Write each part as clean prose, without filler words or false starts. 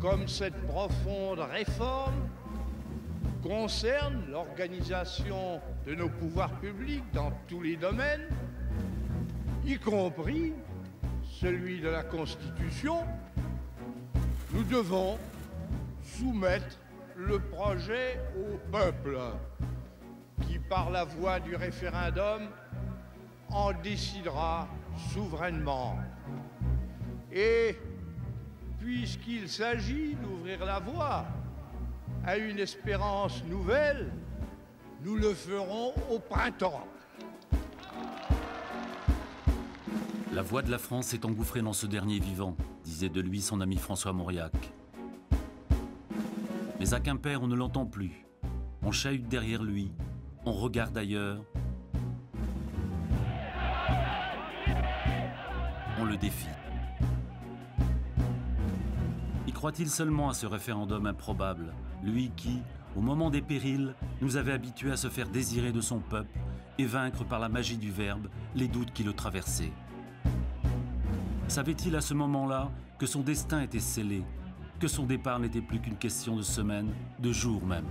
comme cette profonde réforme concerne l'organisation de nos pouvoirs publics dans tous les domaines, y compris celui de la Constitution, nous devons soumettre le projet au peuple qui, par la voie du référendum, en décidera souverainement. Et puisqu'il s'agit d'ouvrir la voie à une espérance nouvelle, nous le ferons au printemps. La voix de la France est engouffrée dans ce dernier vivant, disait de lui son ami François Mauriac. Mais à Quimper, on ne l'entend plus. On chahute derrière lui, on regarde ailleurs. On le défie. Y croit-il seulement à ce référendum improbable, lui qui, au moment des périls, nous avait habitués à se faire désirer de son peuple et vaincre par la magie du verbe les doutes qui le traversaient? Savait-il à ce moment-là que son destin était scellé, que son départ n'était plus qu'une question de semaines, de jours même?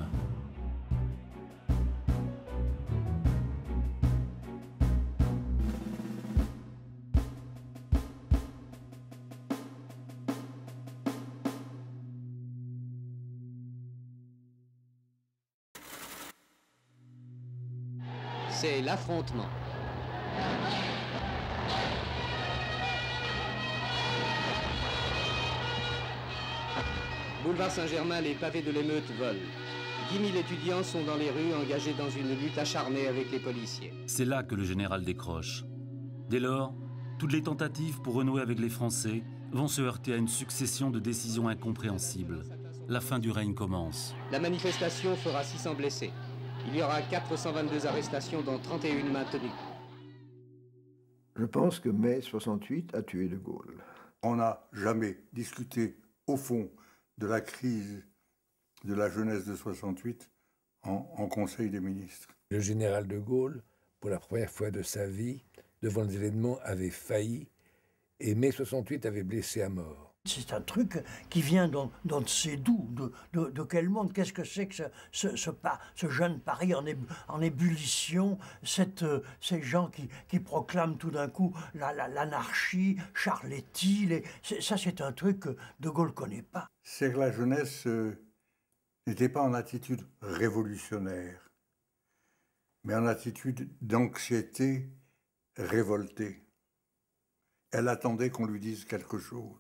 C'est l'affrontement. Boulevard Saint-Germain, les pavés de l'émeute volent. 10 000 étudiants sont dans les rues, engagés dans une lutte acharnée avec les policiers. C'est là que le général décroche. Dès lors, toutes les tentatives pour renouer avec les Français vont se heurter à une succession de décisions incompréhensibles. La fin du règne commence. La manifestation fera 600 blessés. Il y aura 422 arrestations, dont 31 maintenues. Je pense que mai 68 a tué De Gaulle. On n'a jamais discuté au fond de la crise de la jeunesse de 68 en Conseil des ministres. Le général de Gaulle, pour la première fois de sa vie, devant les événements, avait failli, et mai 68 avait blessé à mort. C'est un truc qui vient d'on ne sait d'où, de quel monde. Qu'est-ce que c'est que ce jeune Paris en ébullition, ces gens qui proclament tout d'un coup l'anarchie, Charletti, ça c'est un truc que De Gaulle ne connaît pas. C'est que la jeunesse n'était pas en attitude révolutionnaire, mais en attitude d'anxiété révoltée. Elle attendait qu'on lui dise quelque chose.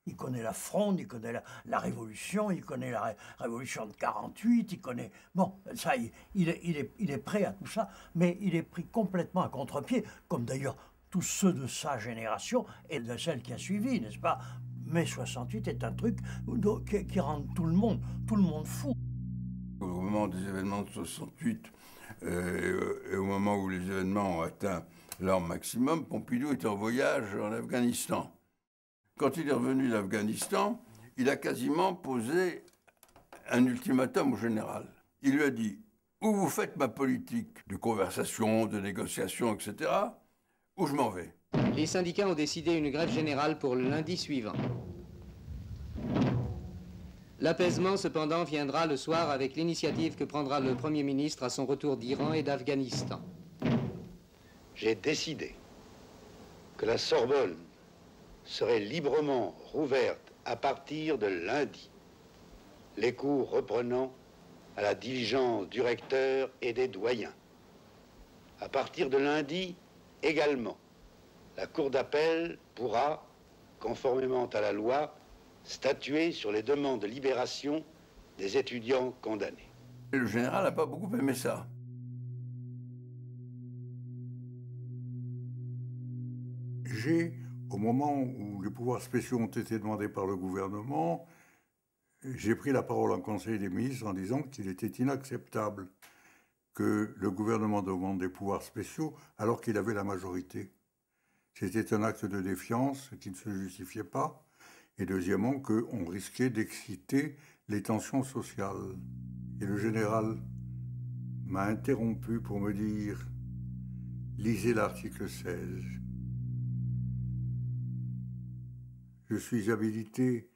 Il connaît la Fronde, il connaît la Révolution, il connaît la Révolution de 48, il connaît... Bon, ça, il est prêt à tout ça, mais il est pris complètement à contre-pied, comme d'ailleurs tous ceux de sa génération et de celle qui a suivi, n'est-ce pas? Mai 68 est un truc qui rend tout le monde fou. Au moment des événements de 68, et au moment où les événements ont atteint leur maximum, Pompidou était en voyage en Afghanistan. Quand il est revenu d'Afghanistan, il a quasiment posé un ultimatum au général. Il lui a dit « Ou vous faites ma politique de conversation, de négociation, etc., ou je m'en vais. » Les syndicats ont décidé une grève générale pour le lundi suivant. L'apaisement, cependant, viendra le soir avec l'initiative que prendra le Premier ministre à son retour d'Iran et d'Afghanistan. J'ai décidé que la Sorbonne serait librement rouverte à partir de lundi, les cours reprenant à la diligence du recteur et des doyens. À partir de lundi également, la Cour d'appel pourra, conformément à la loi, statuer sur les demandes de libération des étudiants condamnés. Et le général n'a pas beaucoup aimé ça. Au moment où les pouvoirs spéciaux ont été demandés par le gouvernement, j'ai pris la parole en Conseil des ministres en disant qu'il était inacceptable que le gouvernement demande des pouvoirs spéciaux alors qu'il avait la majorité. C'était un acte de défiance qui ne se justifiait pas. Et deuxièmement, qu'on risquait d'exciter les tensions sociales. Et le général m'a interrompu pour me dire « Lisez l'article 16 ». Je suis habilité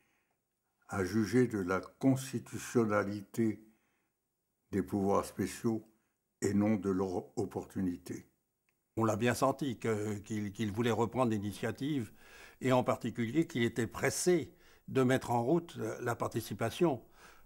à juger de la constitutionnalité des pouvoirs spéciaux et non de leur opportunité. On l'a bien senti qu'il voulait reprendre l'initiative et en particulier qu'il était pressé de mettre en route la participation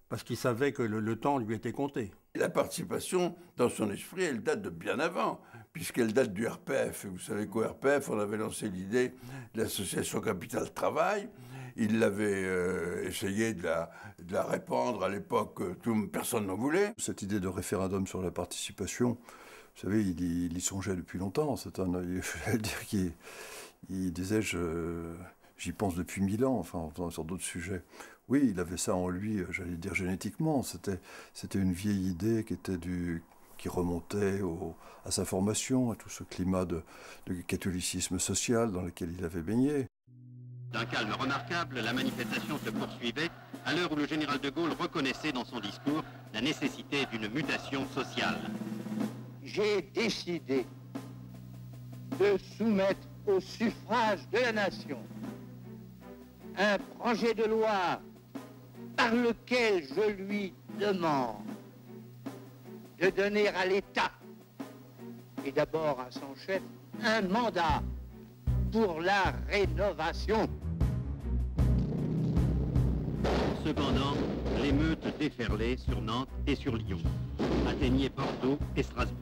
parce qu'il savait que le temps lui était compté. La participation, dans son esprit, elle date de bien avant, puisqu'elle date du RPF. Et vous savez qu'au RPF, on avait lancé l'idée de l'association Capital Travail. Il avait essayé de la répandre à l'époque, personne n'en voulait. Cette idée de référendum sur la participation, vous savez, il y songeait depuis longtemps. Il fallait dire qu'il disait j'y pense depuis 1000 ans, enfin, sur d'autres sujets. Oui, il avait ça en lui, j'allais dire génétiquement. C'était une vieille idée qui remontait à sa formation, à tout ce climat de catholicisme social dans lequel il avait baigné. D'un calme remarquable, la manifestation se poursuivait à l'heure où le général de Gaulle reconnaissait dans son discours la nécessité d'une mutation sociale. J'ai décidé de soumettre au suffrage de la nation un projet de loi par lequel je lui demande de donner à l'État, et d'abord à son chef, un mandat pour la rénovation. Cependant, l'émeute déferlait sur Nantes et sur Lyon, atteignait Bordeaux et Strasbourg.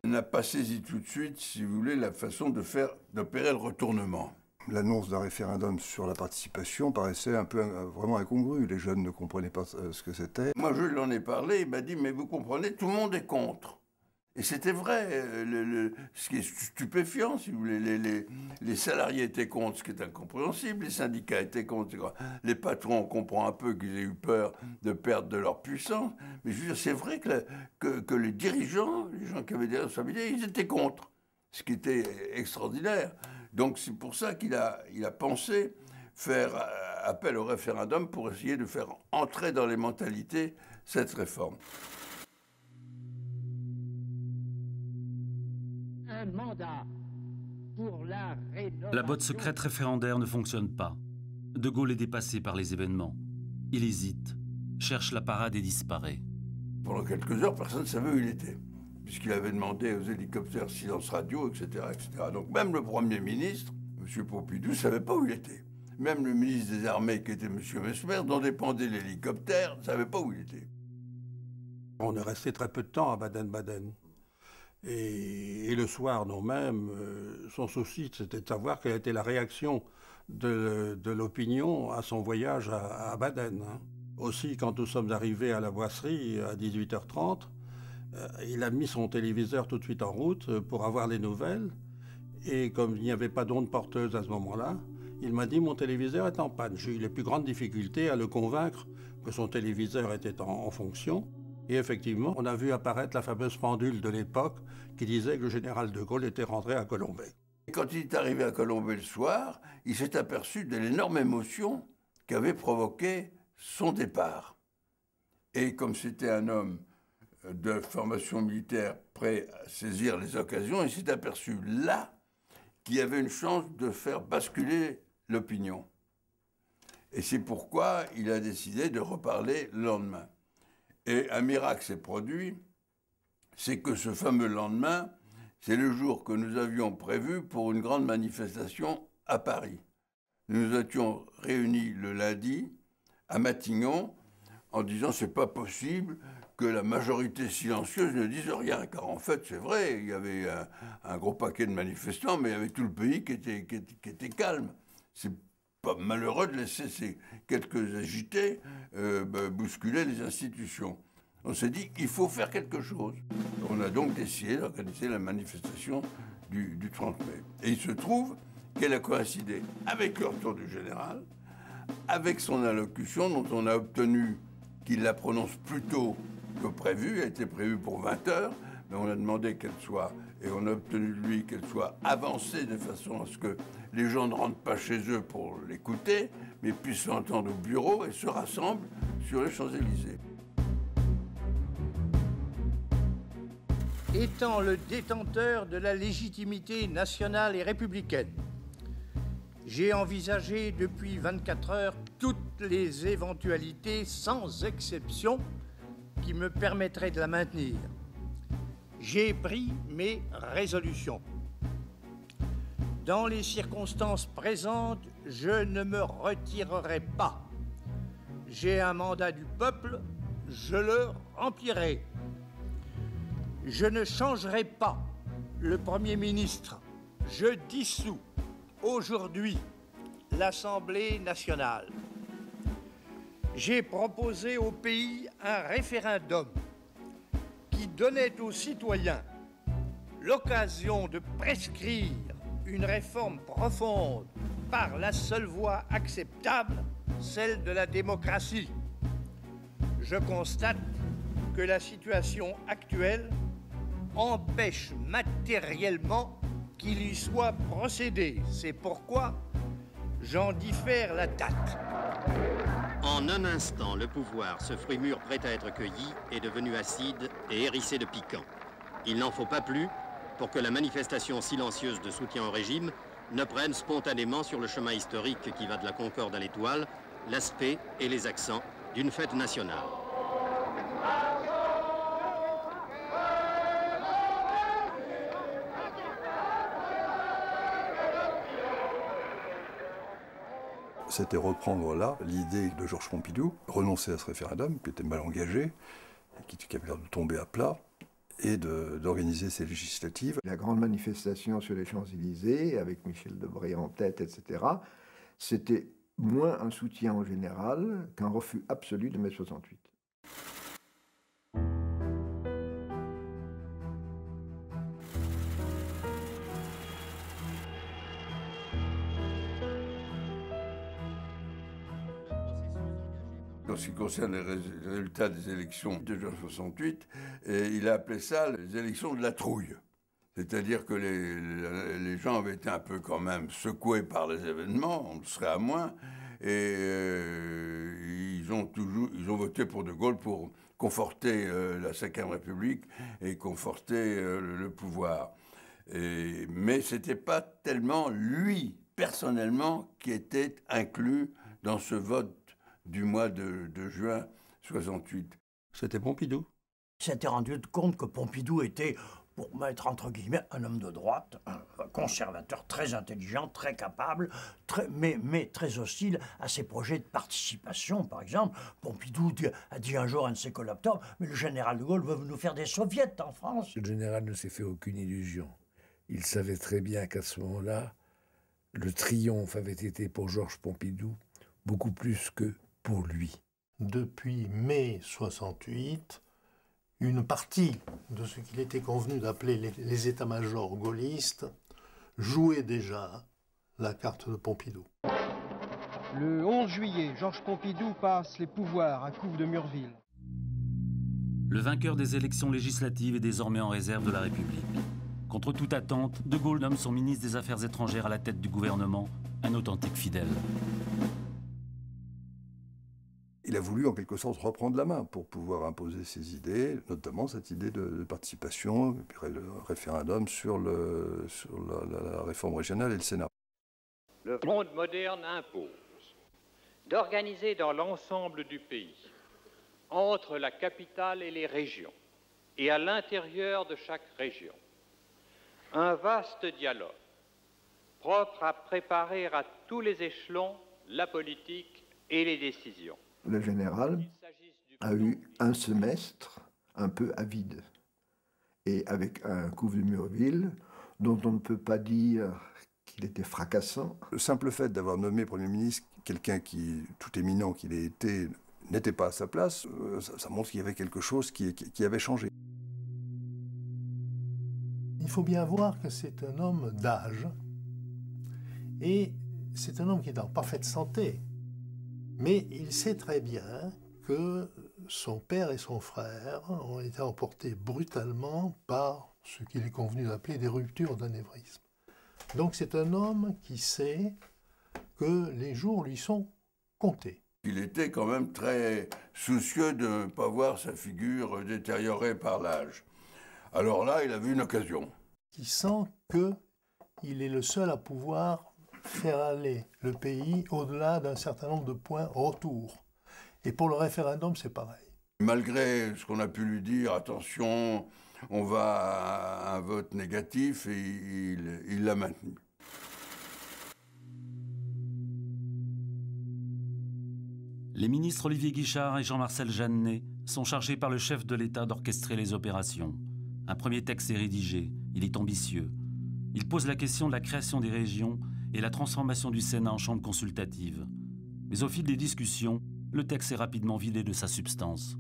On n'a pas saisi tout de suite, si vous voulez, la façon d'opérer le retournement. L'annonce d'un référendum sur la participation paraissait vraiment incongrue. Les jeunes ne comprenaient pas ce que c'était. Moi, je lui en ai parlé, il m'a dit « mais vous comprenez, tout le monde est contre ». Et c'était vrai, ce qui est stupéfiant, si vous voulez, les salariés étaient contre, ce qui est incompréhensible, les syndicats étaient contre, les patrons, on comprend un peu qu'ils aient eu peur de perdre de leur puissance, mais je veux dire, c'est vrai que les dirigeants, les gens qui avaient des responsabilités, ils étaient contre, ce qui était extraordinaire. Donc c'est pour ça qu'il a pensé faire appel au référendum pour essayer de faire entrer dans les mentalités cette réforme. Mandat pour la rénovation. La botte secrète référendaire ne fonctionne pas. De Gaulle est dépassé par les événements. Il hésite, cherche la parade et disparaît. Pendant quelques heures, personne ne savait où il était, puisqu'il avait demandé aux hélicoptères silence radio, etc., etc. Donc même le Premier ministre, M. Pompidou, ne savait pas où il était. Même le ministre des Armées, qui était M. Mesmer, dont dépendait l'hélicoptère, ne savait pas où il était. On est resté très peu de temps à Baden-Baden. Et le soir, non même, son souci, c'était de savoir quelle était la réaction de l'opinion à son voyage à Baden. Hein. Aussi, quand nous sommes arrivés à la Boisserie à 18h30, il a mis son téléviseur tout de suite en route pour avoir les nouvelles. Et comme il n'y avait pas d'onde porteuse à ce moment-là, il m'a dit « mon téléviseur est en panne ». J'ai eu les plus grandes difficultés à le convaincre que son téléviseur était en fonction. Et effectivement, on a vu apparaître la fameuse pendule de l'époque qui disait que le général de Gaulle était rentré à Colombey. Et quand il est arrivé à Colombey le soir, il s'est aperçu de l'énorme émotion qu'avait provoqué son départ. Et comme c'était un homme de formation militaire prêt à saisir les occasions, il s'est aperçu là qu'il y avait une chance de faire basculer l'opinion. Et c'est pourquoi il a décidé de reparler le lendemain. Et un miracle s'est produit, c'est que ce fameux lendemain, c'est le jour que nous avions prévu pour une grande manifestation à Paris. Nous nous étions réunis le lundi à Matignon en disant « c'est pas possible que la majorité silencieuse ne dise rien ». Car en fait, c'est vrai, il y avait un gros paquet de manifestants, mais il y avait tout le pays qui était calme. C'est pas malheureux de laisser ces quelques agités bousculer les institutions. On s'est dit, il faut faire quelque chose. On a donc décidé d'organiser la manifestation du 30 mai. Et il se trouve qu'elle a coïncidé avec le retour du général, avec son allocution dont on a obtenu qu'il la prononce plus tôt que prévu. Elle était prévue pour 20 heures, mais on a demandé qu'elle soit, et on a obtenu de lui qu'elle soit avancée de façon à ce que les gens ne rentrent pas chez eux pour l'écouter, mais puissent l'entendre au bureau et se rassemblent sur les Champs-Élysées. Étant le détenteur de la légitimité nationale et républicaine, J'ai envisagé depuis 24 heures toutes les éventualités, sans exception, qui me permettraient de la maintenir. J'ai pris mes résolutions. Dans les circonstances présentes, je ne me retirerai pas. J'ai un mandat du peuple, je le remplirai. Je ne changerai pas le Premier ministre. Je dissous aujourd'hui l'Assemblée nationale. J'ai proposé au pays un référendum qui donnait aux citoyens l'occasion de prescrire une réforme profonde par la seule voie acceptable, celle de la démocratie. Je constate que la situation actuelle empêche matériellement qu'il y soit procédé. C'est pourquoi j'en diffère la date. En un instant, le pouvoir, ce fruit mûr prêt à être cueilli, est devenu acide et hérissé de piquant. Il n'en faut pas plus pour que la manifestation silencieuse de soutien au régime ne prenne spontanément sur le chemin historique qui va de la Concorde à l'Étoile l'aspect et les accents d'une fête nationale. C'était reprendre là l'idée de Georges Pompidou, renoncer à ce référendum qui était mal engagé, qui avait l'air de tomber à plat, et d'organiser ces législatives. La grande manifestation sur les Champs-Élysées, avec Michel Debré en tête, etc., c'était moins un soutien en général qu'un refus absolu de mai 68. En ce qui concerne les résultats des élections de juin 68, il a appelé ça les élections de la trouille. C'est-à-dire que les gens avaient été un peu quand même secoués par les événements, on serait à moins, et ils ont voté pour De Gaulle pour conforter la Ve République et conforter le pouvoir. Mais ce n'était pas tellement lui, personnellement, qui était inclus dans ce vote du mois de juin 68. C'était Pompidou. Il s'était rendu compte que Pompidou était, pour mettre entre guillemets, un homme de droite, un conservateur très intelligent, très capable, mais très hostile à ses projets de participation. Par exemple, Pompidou a dit un jour à un de ses collaborateurs « Mais le général de Gaulle veut nous faire des soviets en France ». Le général ne s'est fait aucune illusion. Il savait très bien qu'à ce moment-là, le triomphe avait été pour Georges Pompidou beaucoup plus que pour lui. Depuis mai 68, une partie de ce qu'il était convenu d'appeler les états-majors gaullistes jouait déjà la carte de Pompidou. Le 11 juillet, Georges Pompidou passe les pouvoirs à Couve de Murville. Le vainqueur des élections législatives est désormais en réserve de la République. Contre toute attente, De Gaulle nomme son ministre des Affaires étrangères à la tête du gouvernement, un authentique fidèle. Il a voulu en quelque sorte reprendre la main pour pouvoir imposer ses idées, notamment cette idée de participation, et puis le référendum sur la réforme régionale et le Sénat. Le monde moderne impose d'organiser dans l'ensemble du pays, entre la capitale et les régions, et à l'intérieur de chaque région, un vaste dialogue propre à préparer à tous les échelons la politique et les décisions. Le général a eu un semestre un peu avide, et avec un Couve de Murville dont on ne peut pas dire qu'il était fracassant. Le simple fait d'avoir nommé Premier ministre quelqu'un qui, tout éminent qu'il ait été, n'était pas à sa place, ça montre qu'il y avait quelque chose qui avait changé. Il faut bien voir que c'est un homme d'âge, et c'est un homme qui est en parfaite santé. Mais il sait très bien que son père et son frère ont été emportés brutalement par ce qu'il est convenu d'appeler des ruptures d'anévrisme. Donc c'est un homme qui sait que les jours lui sont comptés. Il était quand même très soucieux de ne pas voir sa figure détériorée par l'âge. Alors là, il a vu une occasion. Il sent qu'il est le seul à pouvoir faire aller le pays au-delà d'un certain nombre de points retour. Et pour le référendum, c'est pareil. Malgré ce qu'on a pu lui dire, attention, on va à un vote négatif, et il l'a maintenu. Les ministres Olivier Guichard et Jean-Marcel Jeannet sont chargés par le chef de l'État d'orchestrer les opérations. Un premier texte est rédigé, il est ambitieux. Il pose la question de la création des régions et la transformation du Sénat en chambre consultative. Mais au fil des discussions, le texte est rapidement vidé de sa substance.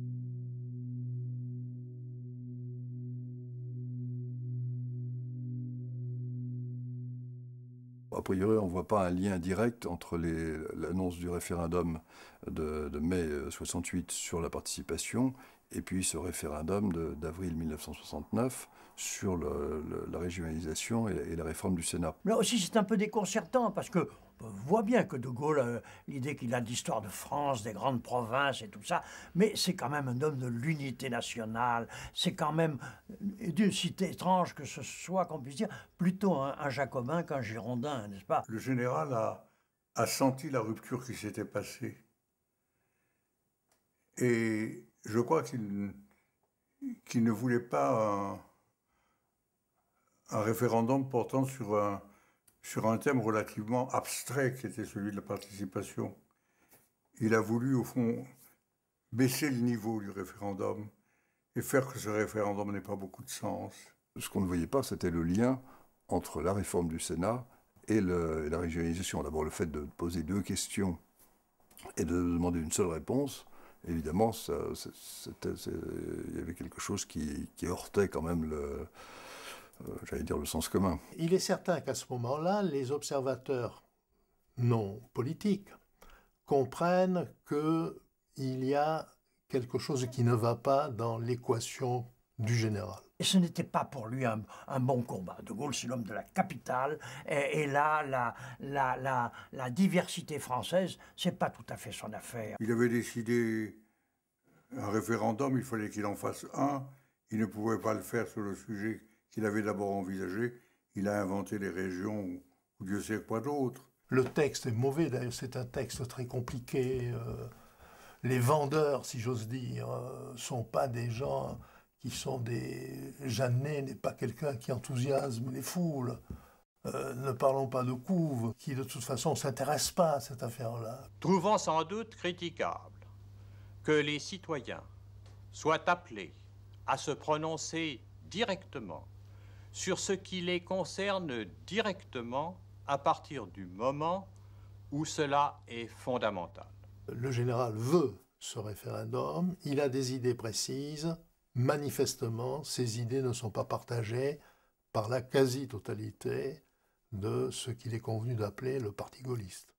A priori, on ne voit pas un lien direct entre l'annonce du référendum de mai 68 sur la participation et puis ce référendum d'avril 1969 sur la régionalisation et la réforme du Sénat. Là aussi, c'est un peu déconcertant parce que on voit bien que De Gaulle, l'idée qu'il a d'histoire de France, des grandes provinces et tout ça, mais c'est quand même un homme de l'unité nationale, c'est quand même d'une cité étrange que ce soit, qu'on puisse dire, plutôt un jacobin qu'un girondin, n'est-ce pas? Le général a senti la rupture qui s'était passée. Et je crois qu'il ne voulait pas un référendum portant sur un thème relativement abstrait qui était celui de la participation. Il a voulu, au fond, baisser le niveau du référendum et faire que ce référendum n'ait pas beaucoup de sens. Ce qu'on ne voyait pas, c'était le lien entre la réforme du Sénat et la régionalisation. D'abord, le fait de poser deux questions et de demander une seule réponse, évidemment, il y avait quelque chose qui heurtait quand même j'allais dire le sens commun. Il est certain qu'à ce moment-là, les observateurs non politiques comprennent qu'il y a quelque chose qui ne va pas dans l'équation du général. Et ce n'était pas pour lui un bon combat. De Gaulle, c'est l'homme de la capitale, et là, la diversité française, c'est pas tout à fait son affaire. Il avait décidé un référendum, il fallait qu'il en fasse un. Il ne pouvait pas le faire sur le sujet qu'il avait d'abord envisagé. Il a inventé les régions ou Dieu sait quoi d'autre. Le texte est mauvais, d'ailleurs, c'est un texte très compliqué. Les vendeurs, si j'ose dire, sont pas des gens qui sont des... Jeannet n'est pas quelqu'un qui enthousiasme les foules. Ne parlons pas de couve, qui de toute façon ne s'intéresse pas à cette affaire-là. Trouvant sans doute critiquable que les citoyens soient appelés à se prononcer directement sur ce qui les concerne directement à partir du moment où cela est fondamental. Le général veut ce référendum, il a des idées précises. Manifestement, ces idées ne sont pas partagées par la quasi-totalité de ce qu'il est convenu d'appeler le parti gaulliste.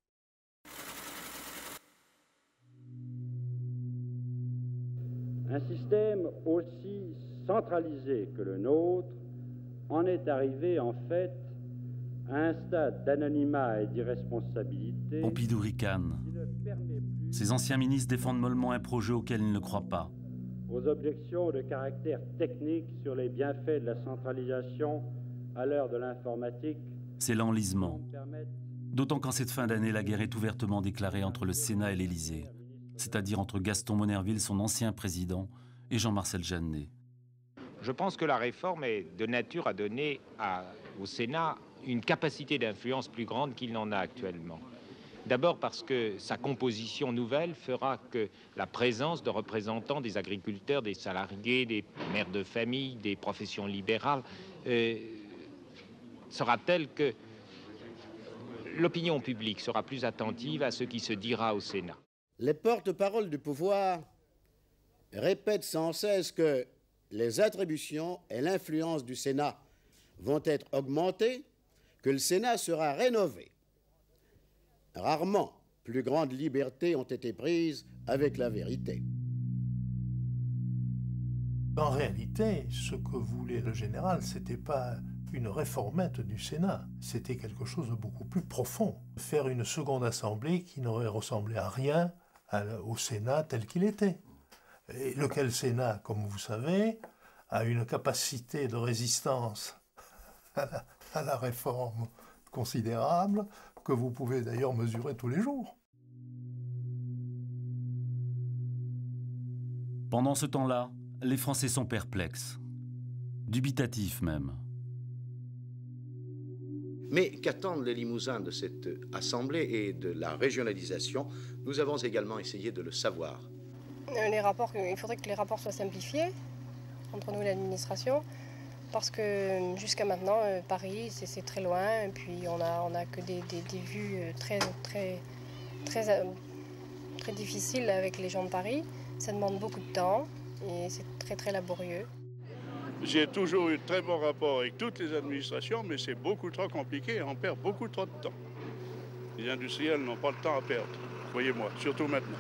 Un système aussi centralisé que le nôtre en est arrivé en fait à un stade d'anonymat et d'irresponsabilité. Pompidou ricane. Ces anciens ministres défendent mollement un projet auquel ils ne croient pas. Aux objections de caractère technique sur les bienfaits de la centralisation à l'heure de l'informatique. C'est l'enlisement. D'autant qu'en cette fin d'année, la guerre est ouvertement déclarée entre le Sénat et l'Élysée, c'est-à-dire entre Gaston Monnerville, son ancien président, et Jean-Marcel Jeannet. Je pense que la réforme est de nature à donner au Sénat une capacité d'influence plus grande qu'il n'en a actuellement. D'abord parce que sa composition nouvelle fera que la présence de représentants des agriculteurs, des salariés, des mères de famille, des professions libérales sera telle que l'opinion publique sera plus attentive à ce qui se dira au Sénat. Les porte-paroles du pouvoir répètent sans cesse que les attributions et l'influence du Sénat vont être augmentées, que le Sénat sera rénové. Rarement plus grandes libertés ont été prises avec la vérité. En réalité, ce que voulait le général, c'était pas une réformette du Sénat, c'était quelque chose de beaucoup plus profond. Faire une seconde assemblée qui n'aurait ressemblé à rien au Sénat tel qu'il était. Et lequel Sénat, comme vous savez, a une capacité de résistance à la réforme considérable, que vous pouvez d'ailleurs mesurer tous les jours. Pendant ce temps-là, les Français sont perplexes, dubitatifs même. Mais qu'attendent les Limousins de cette assemblée et de la régionalisation? Nous avons également essayé de le savoir. Les rapports, il faudrait que les rapports soient simplifiés entre nous et l'administration, parce que jusqu'à maintenant, Paris, c'est très loin, et puis on a que des vues très difficiles avec les gens de Paris. Ça demande beaucoup de temps et c'est très laborieux. J'ai toujours eu de très bons rapports avec toutes les administrations, mais c'est beaucoup trop compliqué, on perd beaucoup trop de temps. Les industriels n'ont pas le temps à perdre, croyez-moi, surtout maintenant.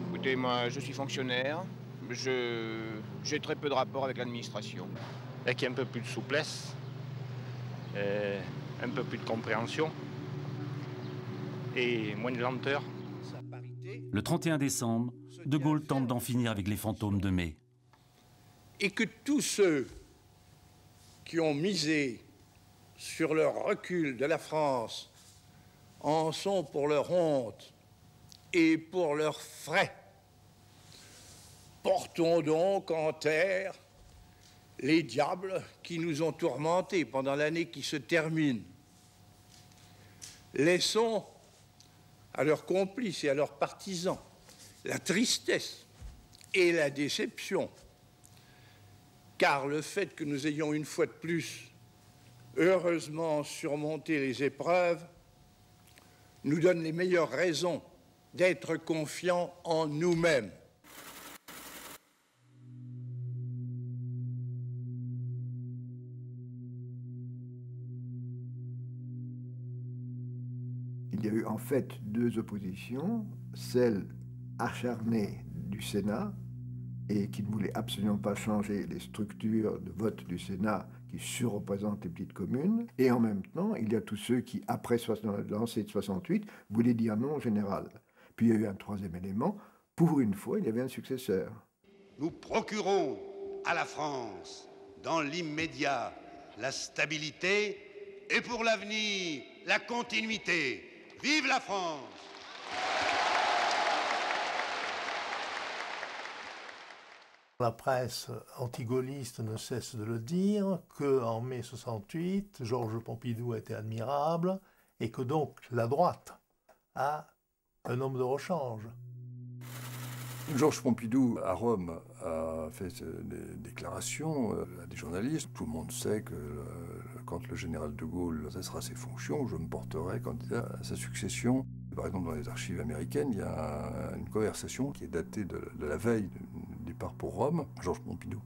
Écoutez, moi je suis fonctionnaire, j'ai très peu de rapports avec l'administration. Avec un peu plus de souplesse, un peu plus de compréhension et moins de lenteur. Le 31 décembre, De Gaulle tente d'en finir avec les fantômes de mai. Et que tous ceux qui ont misé sur le recul de la France en sont pour leur honte et pour leurs frais. Portons donc en terre les diables qui nous ont tourmentés pendant l'année qui se termine. Laissons à leurs complices et à leurs partisans la tristesse et la déception, car le fait que nous ayons une fois de plus heureusement surmonté les épreuves nous donne les meilleures raisons d'être confiants en nous-mêmes. Il y a eu en fait deux oppositions, celle acharnée du Sénat et qui ne voulait absolument pas changer les structures de vote du Sénat qui surreprésentent les petites communes, et en même temps, il y a tous ceux qui, après lancée de 68, voulaient dire non au général. Puis il y a eu un troisième élément, pour une fois, il y avait un successeur. Nous procurons à la France, dans l'immédiat, la stabilité et pour l'avenir, la continuité. Vive la France! La presse anti-gaulliste ne cesse de le dire, qu'en mai 68, Georges Pompidou était admirable et que donc la droite a un homme de rechange. Georges Pompidou, à Rome, a fait des déclarations à des journalistes. Tout le monde sait que quand le général de Gaulle cessera ses fonctions, je me porterai candidat à sa succession. Par exemple, dans les archives américaines, il y a une conversation qui est datée de la veille du départ pour Rome. Georges Pompidou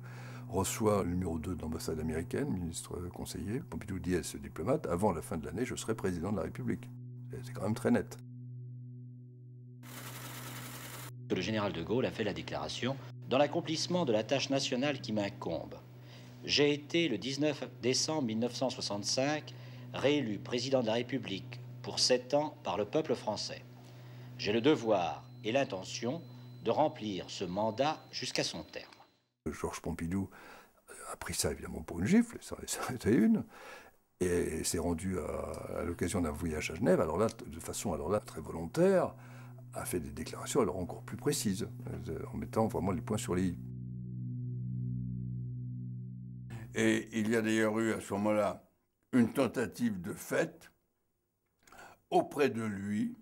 reçoit le numéro 2 de l'ambassade américaine, ministre conseiller. Pompidou dit à ce diplomate, avant la fin de l'année, je serai président de la République. C'est quand même très net. Le général de Gaulle a fait la déclaration « Dans l'accomplissement de la tâche nationale qui m'incombe, j'ai été le 19 décembre 1965 réélu président de la République pour 7 ans par le peuple français. J'ai le devoir et l'intention de remplir ce mandat jusqu'à son terme. » Georges Pompidou a pris ça évidemment pour une gifle, ça était une, et s'est rendu à l'occasion d'un voyage à Genève, alors là, de façon très volontaire, a fait des déclarations alors encore plus précises, en mettant vraiment les points sur les i. Et il y a d'ailleurs eu à ce moment-là une tentative de fait auprès de lui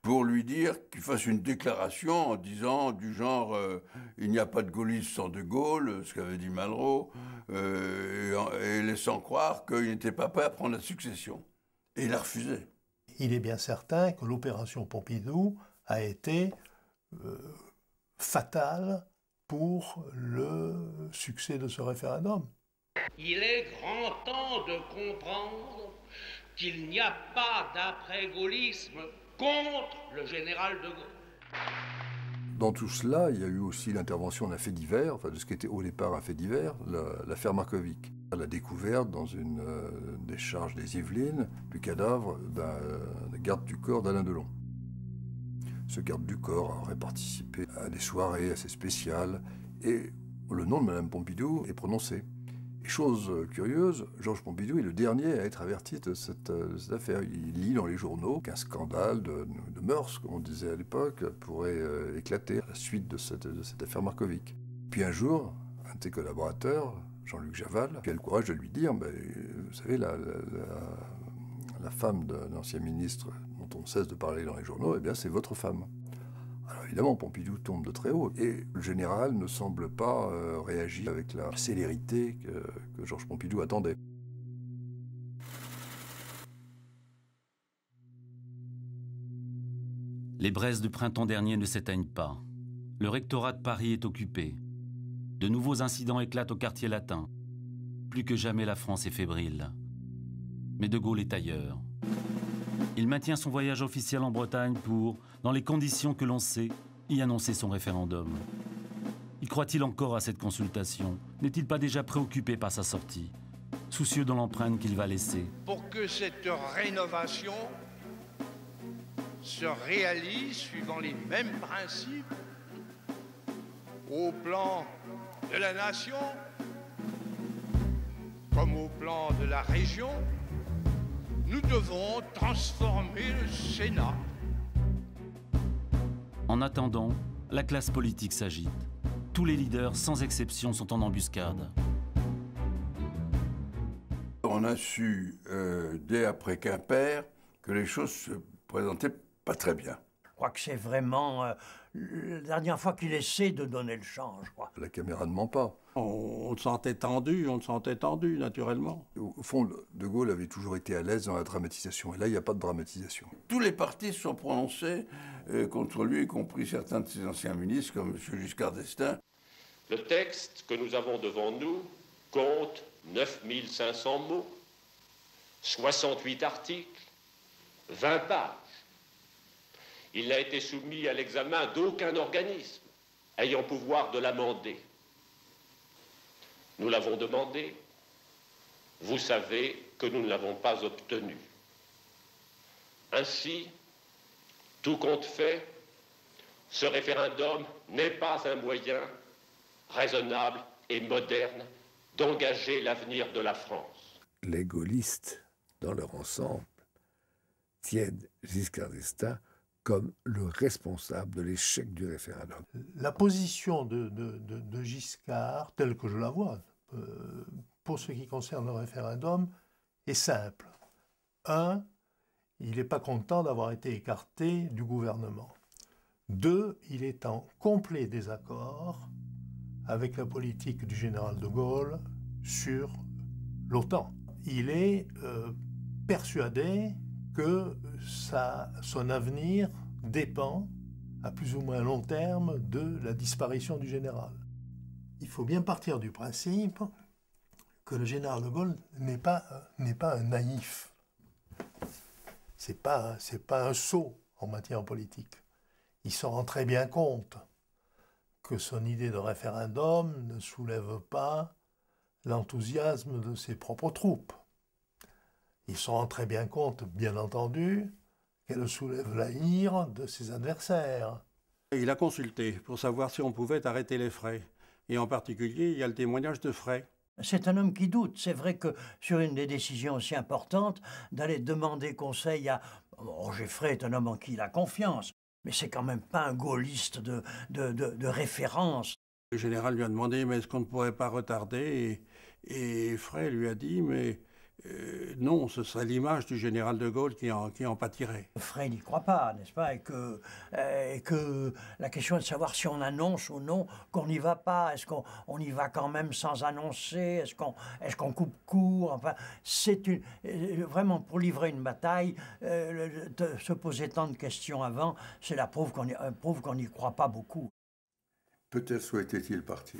pour lui dire qu'il fasse une déclaration en disant du genre il n'y a pas de gaullisme sans de Gaulle, ce qu'avait dit Malraux, et laissant croire qu'il n'était pas prêt à prendre la succession. Et il a refusé. Il est bien certain que l'opération Pompidou a été fatale pour le succès de ce référendum. Il est grand temps de comprendre qu'il n'y a pas d'après-gaullisme contre le général de Gaulle. Dans tout cela, il y a eu aussi l'intervention d'un fait divers, enfin de ce qui était au départ un fait divers, l'affaire Markovic. La découverte dans une décharge des Yvelines du cadavre d'un garde du corps d'Alain Delon. Ce garde du corps aurait participé à des soirées assez spéciales et le nom de Madame Pompidou est prononcé. Et chose curieuse, Georges Pompidou est le dernier à être averti de cette affaire. Il lit dans les journaux qu'un scandale de mœurs, comme on disait à l'époque, pourrait éclater à la suite de cette affaire Markovic. Puis un jour, un de ses collaborateurs, Jean-Luc Javal, a eu le courage de lui dire, vous savez, la femme d'un ancien ministre dont on ne cesse de parler dans les journaux, eh bien c'est votre femme. Alors évidemment, Pompidou tombe de très haut, et le général ne semble pas réagir avec la célérité que Georges Pompidou attendait. Les braises du printemps dernier ne s'éteignent pas. Le rectorat de Paris est occupé. De nouveaux incidents éclatent au quartier latin. Plus que jamais, la France est fébrile. Mais De Gaulle est ailleurs. Il maintient son voyage officiel en Bretagne pour, dans les conditions que l'on sait, y annoncer son référendum. Y croit-il encore à cette consultation? N'est-il pas déjà préoccupé par sa sortie, soucieux de l'empreinte qu'il va laisser? Pour que cette rénovation se réalise suivant les mêmes principes au plan de la nation comme au plan de la région, nous devons transformer le Sénat. En attendant, la classe politique s'agite. Tous les leaders, sans exception, sont en embuscade. On a su, dès après Quimper, que les choses se présentaient pas très bien. Je crois que c'est vraiment la dernière fois qu'il essaie de donner le change, je crois. La caméra ne ment pas. On le sentait tendu, naturellement. Au fond, De Gaulle avait toujours été à l'aise dans la dramatisation, et là, il n'y a pas de dramatisation. Tous les partis se sont prononcés contre lui, y compris certains de ses anciens ministres, comme M. Giscard d'Estaing. Le texte que nous avons devant nous compte 9500 mots, 68 articles, 20 pages. Il n'a été soumis à l'examen d'aucun organisme ayant pouvoir de l'amender. Nous l'avons demandé. Vous savez que nous ne l'avons pas obtenu. Ainsi, tout compte fait, ce référendum n'est pas un moyen raisonnable et moderne d'engager l'avenir de la France. Les gaullistes, dans leur ensemble, tiennent Giscard d'Estaing comme le responsable de l'échec du référendum. La position de Giscard, telle que je la vois, pour ce qui concerne le référendum, est simple. 1, il n'est pas content d'avoir été écarté du gouvernement. 2, il est en complet désaccord avec la politique du général de Gaulle sur l'OTAN. Il est persuadé que son avenir dépend, à plus ou moins long terme, de la disparition du général. Il faut bien partir du principe que le général de Gaulle n'est pas un naïf. C'est pas un sot en matière politique. Il s'en rend très bien compte que son idée de référendum ne soulève pas l'enthousiasme de ses propres troupes. Il s'en rend très bien compte, bien entendu, qu'elle soulève la ire de ses adversaires. Il a consulté pour savoir si on pouvait arrêter les frais. Et en particulier, il y a le témoignage de Frey. C'est un homme qui doute. C'est vrai que sur une des décisions aussi importantes, d'aller demander conseil à... Roger Frey est un homme en qui il a confiance, mais c'est quand même pas un gaulliste de référence. Le général lui a demandé, mais est-ce qu'on ne pourrait pas retarder? Et Frey lui a dit, mais non, ce serait l'image du général de Gaulle qui en pâtirait. Frey n'y croit pas, n'est-ce pas? Et que la question est de savoir si on annonce ou non qu'on n'y va pas. Est-ce qu'on y va quand même sans annoncer? Est-ce qu'on coupe court? Enfin, c'est vraiment pour livrer une bataille, se poser tant de questions avant, c'est la preuve qu'on n'y croit pas beaucoup. Peut-être souhaitait-il partir.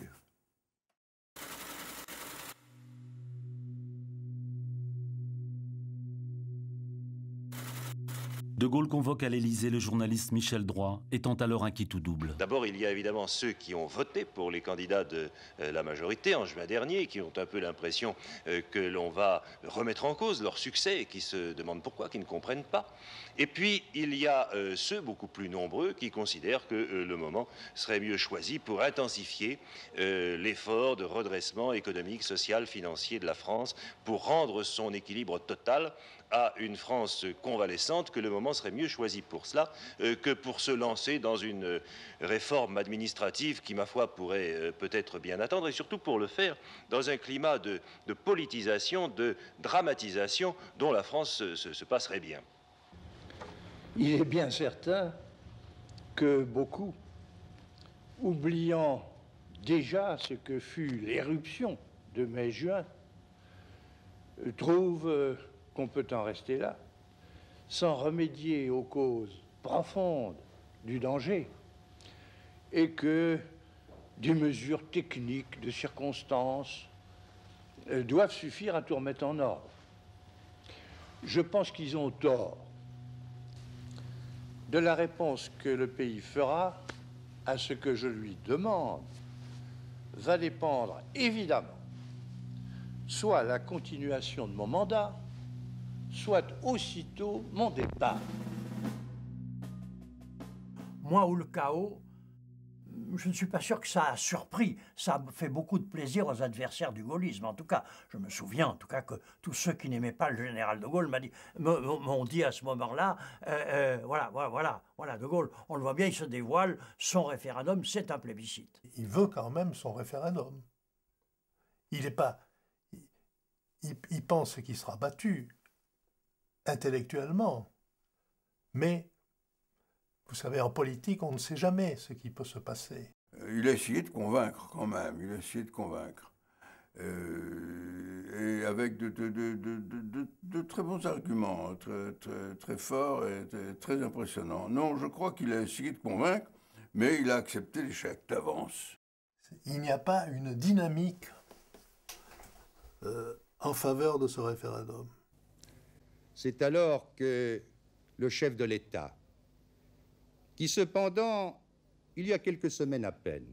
De Gaulle convoque à l'Élysée le journaliste Michel Droit, étant alors un qui tout double. D'abord, il y a évidemment ceux qui ont voté pour les candidats de la majorité en juin dernier, qui ont un peu l'impression que l'on va remettre en cause leur succès et qui se demandent pourquoi, qui ne comprennent pas. Et puis, il y a ceux beaucoup plus nombreux qui considèrent que le moment serait mieux choisi pour intensifier l'effort de redressement économique, social, financier de la France, pour rendre son équilibre total à une France convalescente, que le moment serait mieux choisi pour cela que pour se lancer dans une réforme administrative qui, ma foi, pourrait peut-être bien attendre, et surtout pour le faire dans un climat de politisation, de dramatisation dont la France se passerait bien. Il est bien certain que beaucoup, oubliant déjà ce que fut l'éruption de mai-juin, trouvent qu'on peut en rester là, sans remédier aux causes profondes du danger, et que des mesures techniques, de circonstances, doivent suffire à tout remettre en ordre. Je pense qu'ils ont tort. De la réponse que le pays fera à ce que je lui demande va dépendre évidemment soit la continuation de mon mandat, soit aussitôt mon départ. Moi ou le chaos, je ne suis pas sûr que ça a surpris. Ça a fait beaucoup de plaisir aux adversaires du gaullisme. En tout cas, je me souviens en tout cas que tous ceux qui n'aimaient pas le général de Gaulle m'ont dit à ce moment-là, voilà, de Gaulle, on le voit bien, il se dévoile, son référendum, c'est un plébiscite. Il veut quand même son référendum. Il n'est pas... Il pense qu'il sera battu intellectuellement, mais vous savez, en politique, on ne sait jamais ce qui peut se passer. Il a essayé de convaincre quand même, il a essayé de convaincre. Et avec de très bons arguments, très forts et très impressionnants. Non, je crois qu'il a essayé de convaincre, mais il a accepté l'échec d'avance. Il n'y a pas une dynamique en faveur de ce référendum. C'est alors que le chef de l'État, qui cependant, il y a quelques semaines à peine,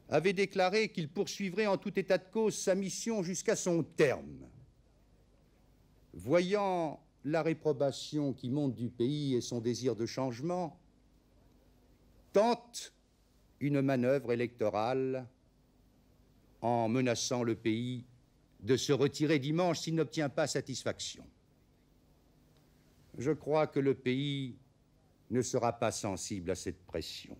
avait déclaré qu'il poursuivrait en tout état de cause sa mission jusqu'à son terme. Voyant la réprobation qui monte du pays et son désir de changement, tente une manœuvre électorale en menaçant le pays de se retirer dimanche s'il n'obtient pas satisfaction. Je crois que le pays ne sera pas sensible à cette pression.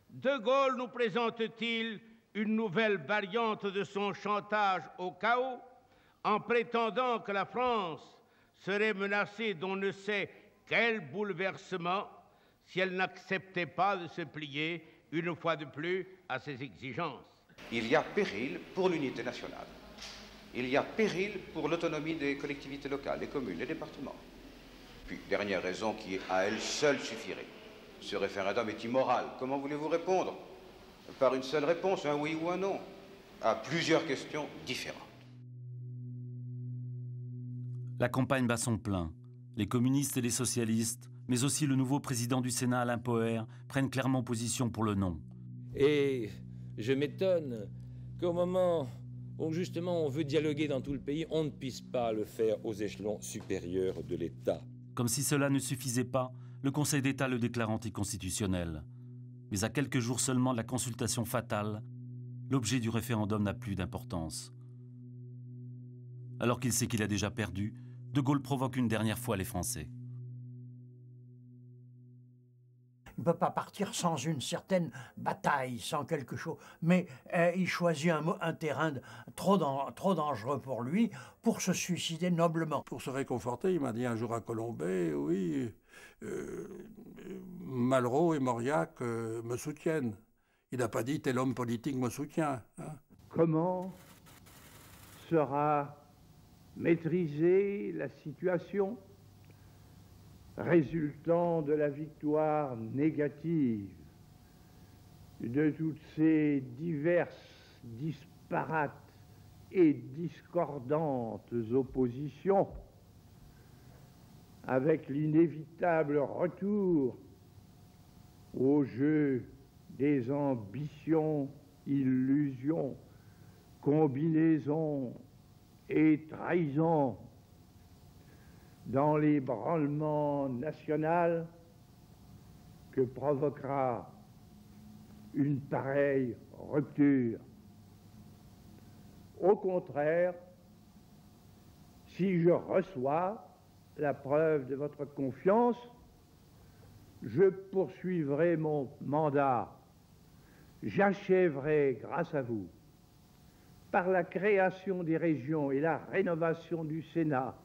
De Gaulle nous présente-t-il une nouvelle variante de son chantage au chaos en prétendant que la France serait menacée d'on ne sait quel bouleversement si elle n'acceptait pas de se plier une fois de plus à ses exigences. Il y a péril pour l'unité nationale. Il y a péril pour l'autonomie des collectivités locales, les communes, les départements. Puis, dernière raison qui à elle seule suffirait. Ce référendum est immoral. Comment voulez-vous répondre? Par une seule réponse, un oui ou un non, à plusieurs questions différentes. La campagne bat son plein. Les communistes et les socialistes, mais aussi le nouveau président du Sénat, Alain Poher, prennent clairement position pour le non. Et je m'étonne qu'au moment où justement on veut dialoguer dans tout le pays, on ne puisse pas le faire aux échelons supérieurs de l'État. Comme si cela ne suffisait pas, le Conseil d'État le déclare anticonstitutionnel. Mais à quelques jours seulement de la consultation fatale, l'objet du référendum n'a plus d'importance. Alors qu'il sait qu'il a déjà perdu, De Gaulle provoque une dernière fois les Français. Il ne peut pas partir sans une certaine bataille, sans quelque chose. Mais il choisit un terrain trop dangereux pour lui, pour se suicider noblement. Pour se réconforter, il m'a dit un jour à Colombey, oui, Malraux et Mauriac me soutiennent. Il n'a pas dit tel homme politique me soutient. Hein. Comment sera maîtrisée la situation résultant de la victoire négative de toutes ces diverses, disparates et discordantes oppositions avec l'inévitable retour au jeu des ambitions, illusions, combinaisons et trahisons dans l'ébranlement national que provoquera une pareille rupture. Au contraire, si je reçois la preuve de votre confiance, je poursuivrai mon mandat. J'achèverai, grâce à vous, par la création des régions et la rénovation du Sénat,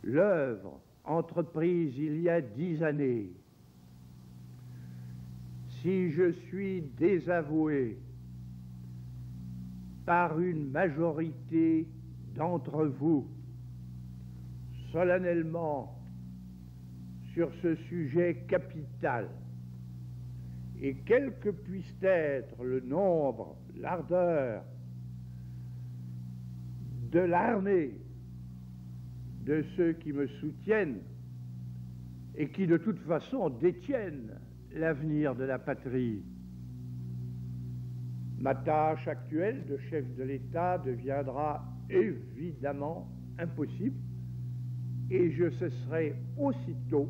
l'œuvre entreprise il y a 10 années. Si je suis désavoué par une majorité d'entre vous, solennellement sur ce sujet capital, et quel que puisse être le nombre, l'ardeur de l'armée de ceux qui me soutiennent et qui de toute façon détiennent l'avenir de la patrie, ma tâche actuelle de chef de l'État deviendra évidemment impossible et je cesserai aussitôt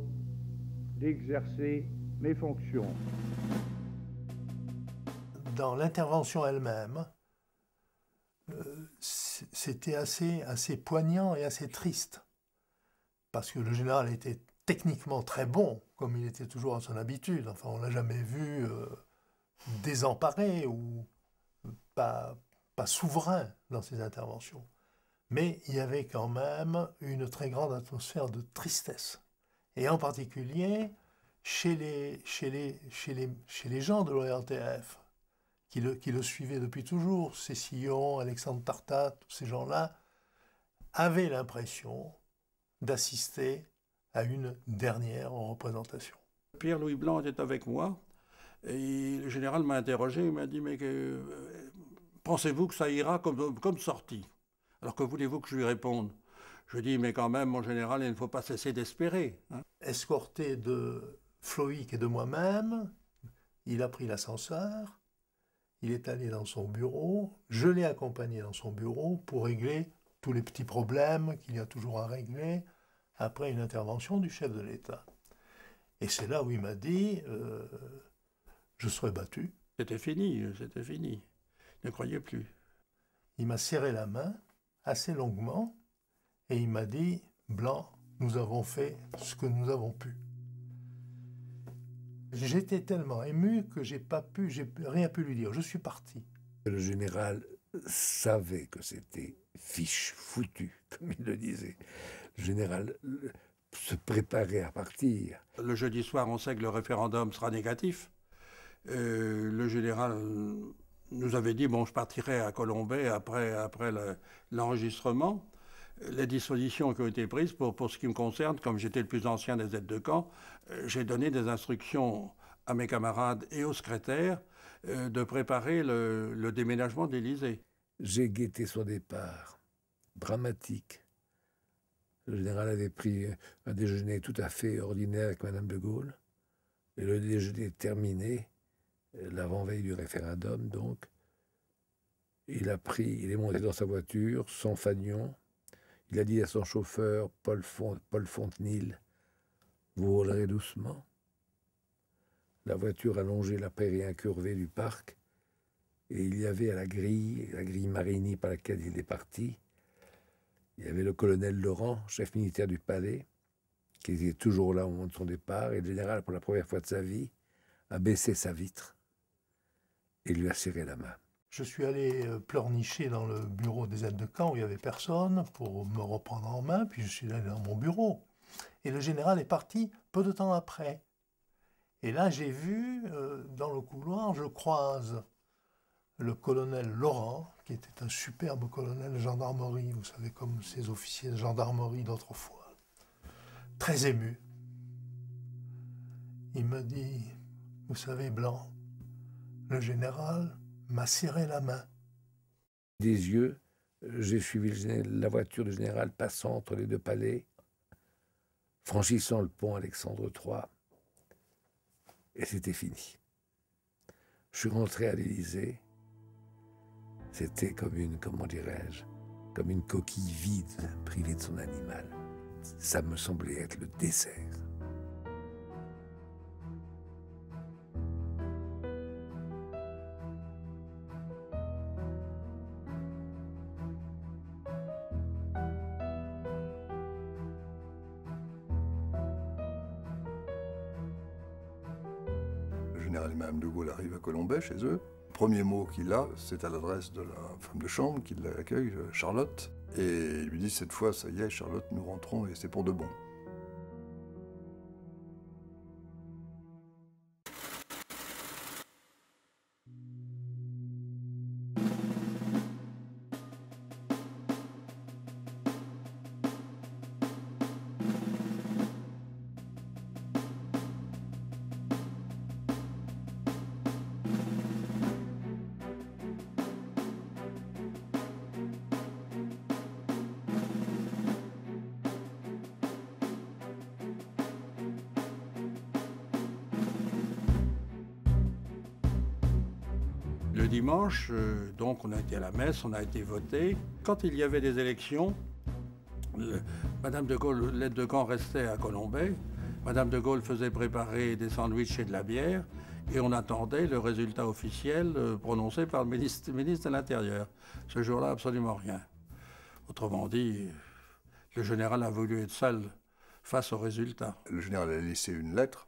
d'exercer mes fonctions. Dans l'intervention elle-même, c'était assez poignant et assez triste, parce que le général était techniquement très bon, comme il était toujours à son habitude. Enfin, on ne l'a jamais vu désemparé ou pas souverain dans ses interventions. Mais il y avait quand même une très grande atmosphère de tristesse. Et en particulier chez les gens de l'ORTF, qui le suivaient depuis toujours, Cécillon, Alexandre Tartat, tous ces gens-là, avaient l'impression d'assister à une dernière représentation. Pierre-Louis Blanc était avec moi, et le général m'a interrogé, il m'a dit « Mais pensez-vous que ça ira comme sortie ?» Alors que voulez-vous que je lui réponde? Je dis « Mais quand même, mon général, il ne faut pas cesser d'espérer. Hein. » Escorté de Floïc et de moi-même, il a pris l'ascenseur, il est allé dans son bureau, je l'ai accompagné dans son bureau pour régler tous les petits problèmes qu'il y a toujours à régler après une intervention du chef de l'État. Et c'est là où il m'a dit je serai battu. C'était fini, c'était fini. Ne croyez plus. Il m'a serré la main assez longuement et il m'a dit Blanc, nous avons fait ce que nous avons pu. J'étais tellement ému que j'ai rien pu lui dire. Je suis parti. Le général savait que c'était fiche, foutu, comme il le disait. Le général se préparait à partir. Le jeudi soir, on sait que le référendum sera négatif. Le général nous avait dit, bon, je partirai à Colombey après l'enregistrement. Les dispositions qui ont été prises, pour ce qui me concerne, comme j'étais le plus ancien des aides de camp, j'ai donné des instructions à mes camarades et au secrétaire de préparer le déménagement de l'Élysée. J'ai guetté son départ, dramatique. Le général avait pris un déjeuner tout à fait ordinaire avec Madame de Gaulle. Et le déjeuner terminé, l'avant-veille du référendum, donc, il est monté dans sa voiture, sans fanion. Il a dit à son chauffeur, Paul Fontenil, « Vous roulerez doucement ». La voiture a longé la prairie incurvée du parc, et il y avait à la grille Marigny par laquelle il est parti, il y avait le colonel Laurent, chef militaire du palais, qui était toujours là au moment de son départ, et le général, pour la première fois de sa vie, a baissé sa vitre et lui a serré la main. Je suis allé pleurnicher dans le bureau des aides de camp où il n'y avait personne pour me reprendre en main, puis je suis allé dans mon bureau. Et le général est parti peu de temps après. Et là, j'ai vu, dans le couloir, je croise le colonel Laurent, qui était un superbe colonel de gendarmerie, vous savez, comme ces officiers de gendarmerie d'autrefois, très ému. Il me dit, vous savez, Blanc, le général m'a serré la main. Des yeux, j'ai suivi la voiture du général passant entre les deux palais. franchissant le pont Alexandre III, et c'était fini. Je suis rentré à l'Élysée, c'était comme une, comment dirais-je, comme une coquille vide privée de son animal. Ça me semblait être le désert. Le général et Madame de Gaulle arrivent à Colombey, chez eux. Le premier mot qu'il a, c'est à l'adresse de la femme de chambre qui l'accueille, Charlotte. Et il lui dit, cette fois, ça y est, Charlotte, nous rentrons et c'est pour de bon. Le dimanche, donc, on a été à la messe, on a été voté. Quand il y avait des élections, Madame de Gaulle, l'aide de camp restait à Colombey. Madame de Gaulle faisait préparer des sandwichs et de la bière. Et on attendait le résultat officiel prononcé par le ministre de l'Intérieur. Ce jour-là, absolument rien. Autrement dit, le général a voulu être seul face au résultat. Le général a laissé une lettre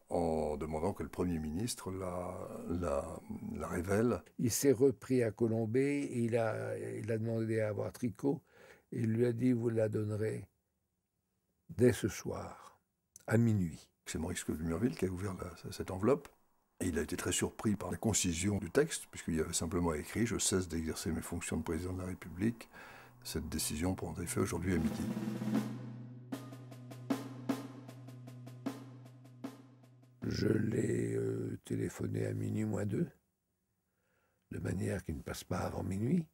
en demandant que le Premier ministre la révèle. Il s'est repris à Colombey et il a demandé à avoir Tricot et il lui a dit « vous la donnerez dès ce soir, à minuit ». C'est Maurice de Murville qui a ouvert cette enveloppe. Et il a été très surpris par la concision du texte, puisqu'il y avait simplement écrit « Je cesse d'exercer mes fonctions de président de la République. Cette décision prend effet aujourd'hui à midi ». Je l'ai téléphoné à minuit moins 2, de manière qu'il ne passe pas avant minuit.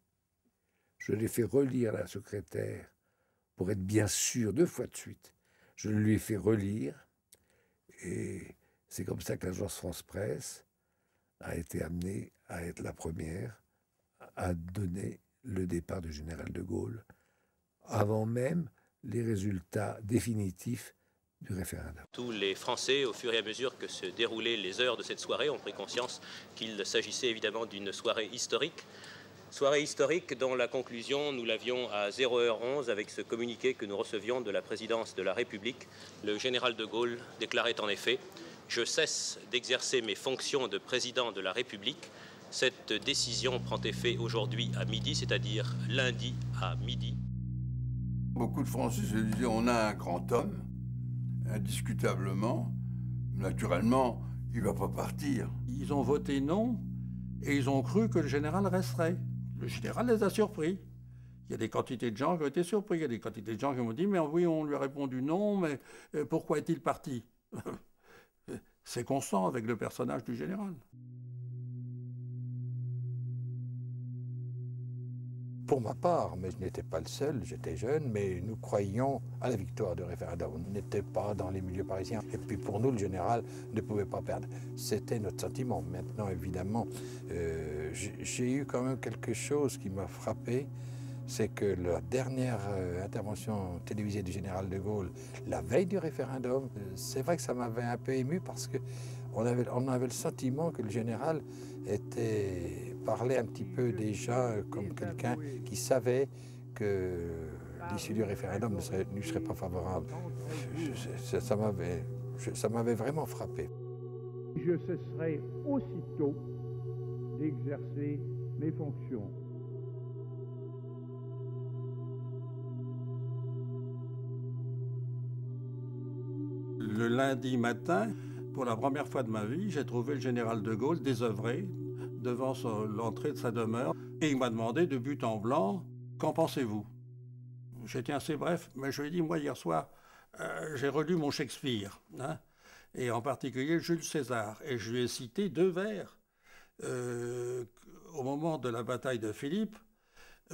Je l'ai fait relire à la secrétaire pour être bien sûr 2 fois de suite. Je lui ai fait relire et c'est comme ça que l'agence France-Presse a été amenée à être la première à donner le départ du général de Gaulle avant même les résultats définitifs du référendum. Tous les Français, au fur et à mesure que se déroulaient les heures de cette soirée, ont pris conscience qu'il s'agissait évidemment d'une soirée historique. Soirée historique dont la conclusion, nous l'avions à 0h11 avec ce communiqué que nous recevions de la présidence de la République. Le général de Gaulle déclarait en effet « Je cesse d'exercer mes fonctions de président de la République. Cette décision prend effet aujourd'hui à midi, c'est-à-dire lundi à midi. » Beaucoup de Français se disaient « On a un grand homme. » Indiscutablement, naturellement, il ne va pas partir. Ils ont voté non et ils ont cru que le général resterait. Le général les a surpris. Il y a des quantités de gens qui ont été surpris. Il y a des quantités de gens qui m'ont dit « Mais oui, on lui a répondu non, mais pourquoi est-il parti ?» C'est constant avec le personnage du général. Pour ma part, mais je n'étais pas le seul, j'étais jeune, mais nous croyions à la victoire du référendum. On n'était pas dans les milieux parisiens. Et puis pour nous, le général ne pouvait pas perdre. C'était notre sentiment. Maintenant, évidemment, j'ai eu quand même quelque chose qui m'a frappé. C'est que la dernière intervention télévisée du général de Gaulle, la veille du référendum, c'est vrai que ça m'avait un peu ému parce qu'on avait le sentiment que le général parlait un petit peu déjà comme quelqu'un qui savait que l'issue du référendum ne serait pas favorable. Ça m'avait vraiment frappé. Je cesserai aussitôt d'exercer mes fonctions. Le lundi matin, pour la première fois de ma vie, j'ai trouvé le général de Gaulle désœuvré devant l'entrée de sa demeure et il m'a demandé de but en blanc « Qu'en pensez-vous » J'étais assez bref, mais je lui ai dit « Moi, hier soir, j'ai relu mon Shakespeare, hein, et en particulier Jules César, et je lui ai cité 2 vers. Au moment de la bataille de Philippe,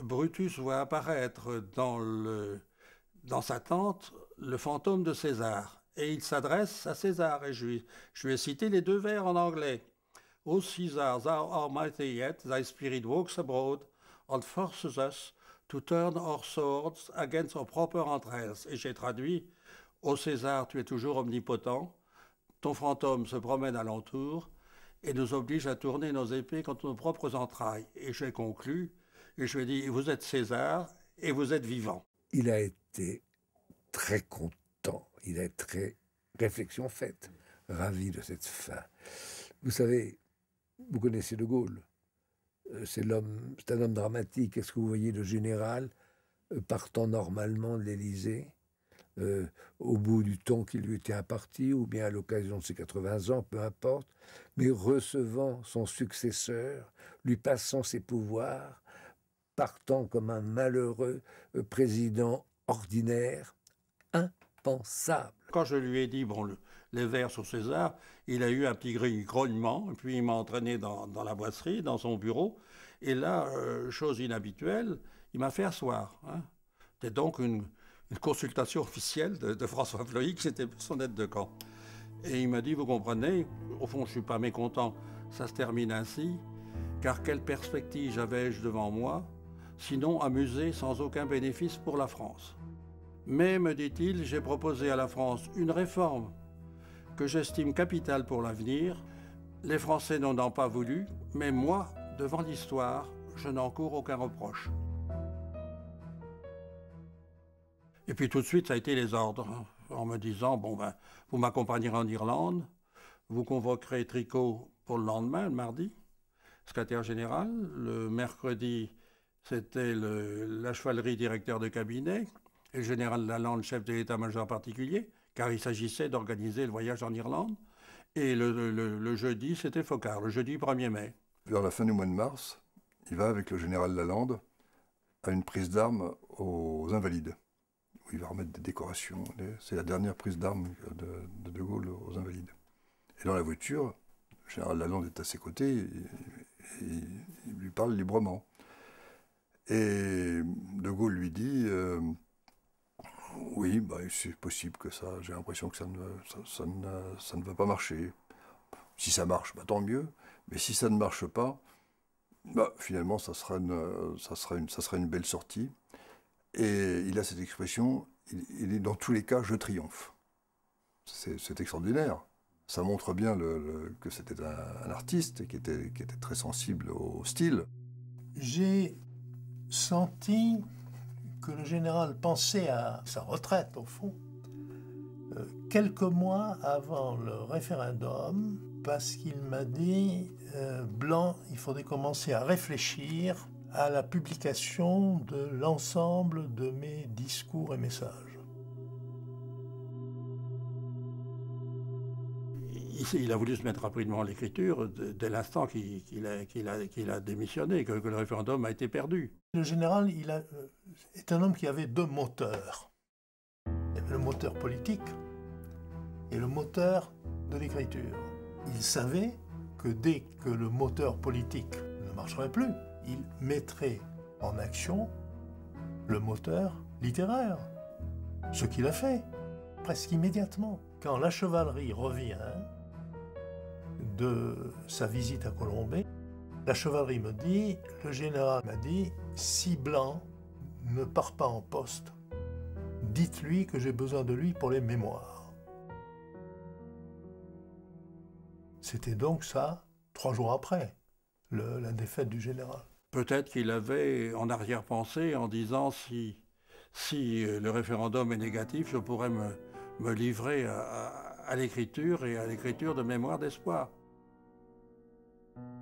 Brutus voit apparaître dans sa tente le fantôme de César. Et il s'adresse à César. Et je lui ai cité les deux vers en anglais. O Caesar, thou art mighty yet, thy spirit walks abroad, and forces us to turn our swords against our proper entrails. Et j'ai traduit, ô César, tu es toujours omnipotent, ton fantôme se promène alentour et nous oblige à tourner nos épées contre nos propres entrailles. Et j'ai conclu, et je lui ai dit, vous êtes César et vous êtes vivant. Il a été très content, il a été très réflexion faite, ravi de cette fin. Vous savez, vous connaissez De Gaulle. C'est un homme dramatique. Est-ce que vous voyez le général partant normalement de l'Élysée, au bout du temps qui lui était imparti, ou bien à l'occasion de ses 80 ans, peu importe, mais recevant son successeur, lui passant ses pouvoirs, partant comme un malheureux président ordinaire, impensable. Quand je lui ai dit, bon, les vers sur César, il a eu un petit grognement, et puis il m'a entraîné dans la boisserie, dans son bureau, et là, chose inhabituelle, il m'a fait asseoir. Hein. C'était donc une consultation officielle de François Floyd, qui était son aide de camp. Et il m'a dit, vous comprenez, au fond, je ne suis pas mécontent, ça se termine ainsi, car quelle perspective avais-je devant moi, sinon amuser sans aucun bénéfice pour la France. Mais, me dit-il, j'ai proposé à la France une réforme que j'estime capitale pour l'avenir. Les Français n'en ont pas voulu, mais moi, devant l'histoire, je n'en cours aucun reproche. Et puis tout de suite, ça a été les ordres, hein, en me disant, bon ben, vous m'accompagnerez en Irlande, vous convoquerez Tricot pour le lendemain, le mardi, secrétaire général. Le mercredi, c'était la chevalerie directeur de cabinet, et le général Lalande, chef de l'état-major particulier, car il s'agissait d'organiser le voyage en Irlande. Et le jeudi, c'était Focard, le jeudi 1er mai. Vers la fin du mois de mars, il va avec le général Lalande à une prise d'armes aux Invalides, où il va remettre des décorations. C'est la dernière prise d'armes de Gaulle aux Invalides. Et dans la voiture, le général Lalande est à ses côtés, et il lui parle librement. Et De Gaulle lui dit... oui, bah, c'est possible que ça, j'ai l'impression que ça ne va pas marcher. Si ça marche, bah, tant mieux. Mais si ça ne marche pas, bah, finalement, ça sera une belle sortie. Et il a cette expression, il est dans tous les cas, je triomphe. C'est extraordinaire. Ça montre bien que c'était un artiste et qui était très sensible au style. J'ai senti que le général pensait à sa retraite, au fond, quelques mois avant le référendum, parce qu'il m'a dit, Blanc, il faudrait commencer à réfléchir à la publication de l'ensemble de mes discours et messages. Il a voulu se mettre rapidement à l'écriture dès l'instant qu'il a démissionné, que le référendum a été perdu. Le général est un homme qui avait deux moteurs. Il y avait le moteur politique et le moteur de l'écriture. Il savait que dès que le moteur politique ne marcherait plus, il mettrait en action le moteur littéraire. Ce qu'il a fait, presque immédiatement. Quand la chevalerie revient de sa visite à Colombey, la chevalerie me dit, le général m'a dit, si Blanc ne part pas en poste, dites-lui que j'ai besoin de lui pour les mémoires. C'était donc ça, 3 jours après, la défaite du général. Peut-être qu'il avait en arrière-pensée en disant si le référendum est négatif, je pourrais me livrer à l'écriture et à l'écriture de mémoires d'espoir.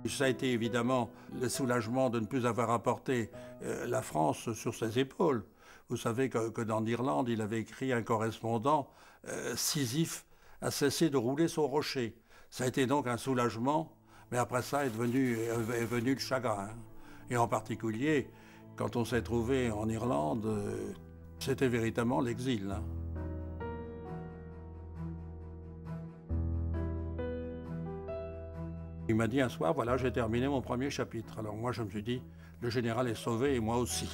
Ça a été évidemment le soulagement de ne plus avoir à porter la France sur ses épaules. Vous savez que dans l'Irlande, il avait écrit un correspondant, Sisyphe a cessé de rouler son rocher. Ça a été donc un soulagement, mais après ça est venu le chagrin. Et en particulier, quand on s'est trouvé en Irlande, c'était véritablement l'exil. Hein. Il m'a dit un soir, voilà, j'ai terminé mon premier chapitre. Alors moi, je me suis dit, le général est sauvé et moi aussi.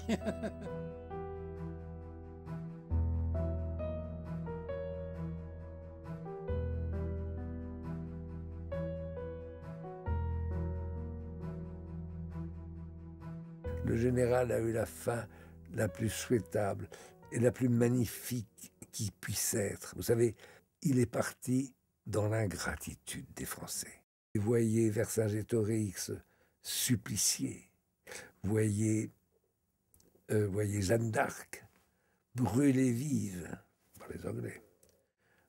le général a eu la fin la plus souhaitable et la plus magnifique qui puisse être. Vous savez, il est parti dans l'ingratitude des Français. Vous voyez Vercingétorix supplicié, vous voyez Jeanne d'Arc brûlée vive par les Anglais,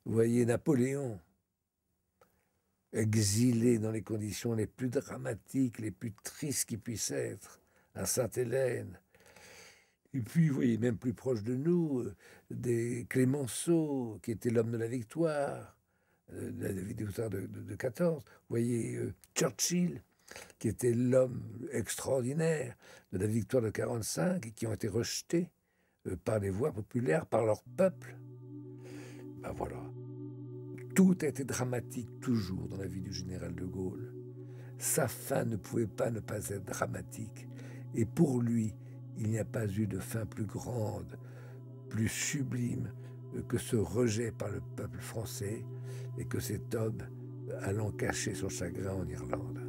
vous voyez Napoléon exilé dans les conditions les plus dramatiques, les plus tristes qui puissent être, à Sainte-Hélène. Et puis, vous voyez, même plus proche de nous, des Clémenceau, qui était l'homme de la victoire, de 14. Vous voyez Churchill, qui était l'homme extraordinaire de la victoire de 45, et qui ont été rejetés par les voix populaires, par leur peuple. Ben voilà. Tout a été dramatique toujours dans la vie du général de Gaulle. Sa fin ne pouvait pas ne pas être dramatique. Et pour lui, il n'y a pas eu de fin plus grande, plus sublime que ce rejet par le peuple français et que cet homme allant cacher son chagrin en Irlande.